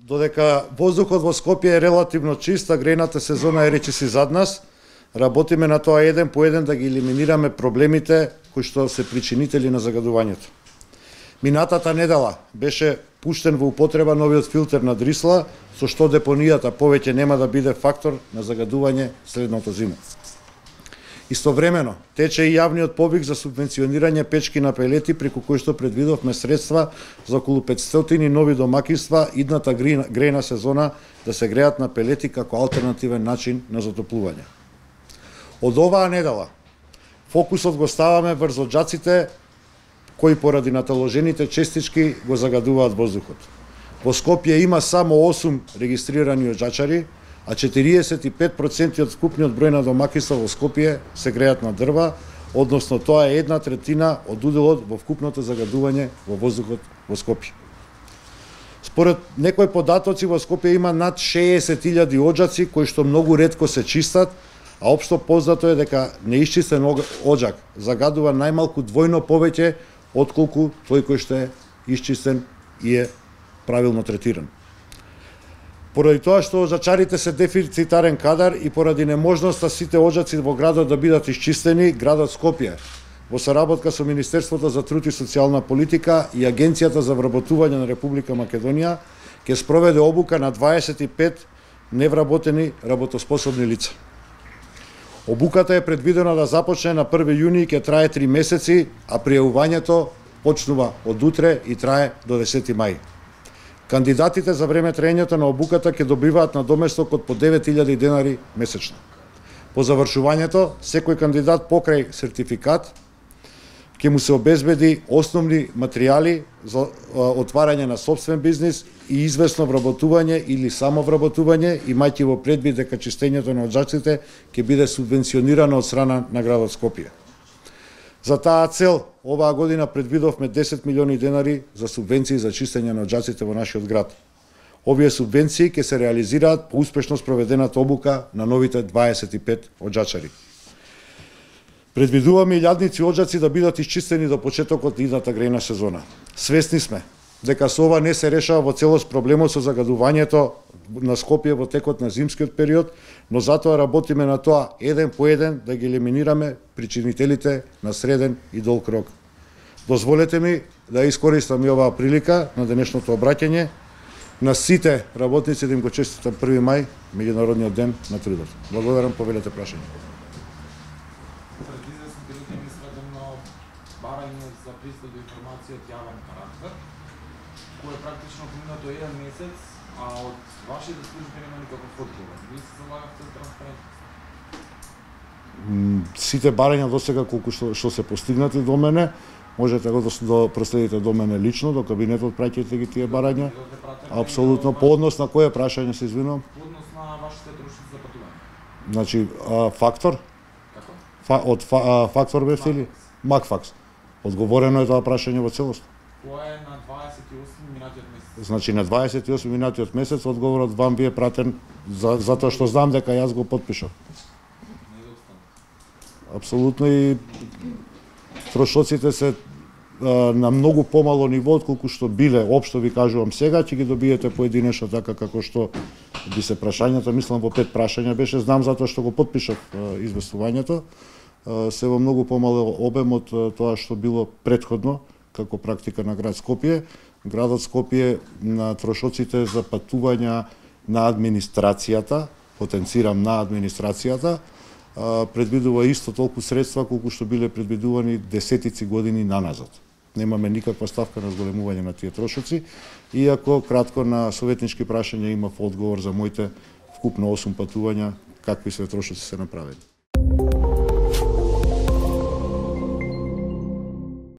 Додека воздухот во Скопје е релативно чист, а грејната сезона е речиси зад нас, работиме на тоа еден по еден да ги елиминираме проблемите кои што се причинители на загадувањето. Минатата недела беше пуштен во употреба новиот филтер на Дрисла, со што депонијата повеќе нема да биде фактор на загадување следната зима. Истовремено, тече и јавниот повик за субвенционирање печки на пелети, преку кој што предвидовме средства за околу 500 нови домакинства идната грејна сезона да се греат на пелети како алтернативен начин на затоплување. Од оваа недела, фокусот го ставаме врз оџаците кои поради наталожените честички го загадуваат воздухот. Во Скопје има само 8 регистрирани оџачари, а 45% од вкупниот број на домакинства во Скопје се греат на дрва, односно тоа е 1/3 од уделот во вкупното загадување во воздухот во Скопје. Според некои податоци во Скопје има над 60.000 оџаци кои што многу ретко се чистат, а општо познато е дека неисчистен оџак загадува најмалку двојно повеќе отколку тој кој што е исчистен и е правилно третиран. Поради тоа што оџачарите се дефицитарен кадар и поради неможноста сите оџаци во градот да бидат исчистени, градот Скопје во соработка со Министерството за труд и социјална политика и Агенцијата за вработување на Република Македонија ќе спроведе обука на 25 невработени работоспособни лица. Обуката е предвидена да започне на 1 јуни и ќе трае 3 месеци, а пријавувањето почнува од утре и трае до 10 мај. Кандидатите за време траењето на обуката ќе добиваат надоместок од по 9.000 денари месечно. По завршувањето, секој кандидат покрај сертификат ќе му се обезбеди основни материјали за отварање на сопствен бизнис и известно вработување или самовработување, имајќи во предвид дека чистењето на оџаците ќе биде субвенционирано од страна на градот Скопје. За таа цел, оваа година предвидовме 10 милиони денари за субвенции за чистење на оџаците во нашиот град. Овие субвенции ќе се реализираат по успешно спроведената обука на новите 25 оџачари. Предвидуваме и лјадници оџаци да бидат исчистени до почетокот на идната грејна сезона. Свесни сме дека со ова не се решава во целост проблемот со загадувањето на Скопје во текот на зимскиот период, но затоа работиме на тоа еден по еден да ги елиминираме причинителите на среден и долг рок. Дозволете ми да искористам и оваа прилика на денешното обраќање на сите работници да им го честитам 1 мај, меѓународниот ден на трудот. Благодарам, повелете прашање. Барање за пристап до информација од јавен карактер, кој практично поминато 1 месец, а од вашите служби нема никаков одговор. Вие се залагавте за транспарентност? Сите барања до сега колку што се постигнати до мене, можете го да проследите до мене лично, до кабинетот праќајте ги тие барања. Апсолутно, по однос на кое прашање се извинувам? По однос на вашите трошоци за патување. Значи, фактор? Како? Од фактор бевте или? Макфакс. Одговорено е тоа прашање во целост. Тоа е на 28 минатиот месец. Значи на 28 минатиот месец одговорот вам ви е пратен затоа што знам дека јас го потпишав. Апсолутно, и трошоците се на многу помало ниво отколку што биле, општо ви кажувам сега, ќе ги добиете поединечно така како што би се прашањата, мислам во 5 прашања беше, знам затоа што го потпишав известувањето. Се во многу помален обем од тоа што било претходно како практика на град Скопје. Градот Скопје на трошоците за патувања на администрацијата, потенцирам на администрацијата, предвидува исто толку средства колку што биле предвидувани десетици години наназад. Немаме никаква ставка на зголемување на тие трошоци, иако кратко на советнички прашања имав одговор за моите вкупно 8 патувања, какви се трошоци се направени.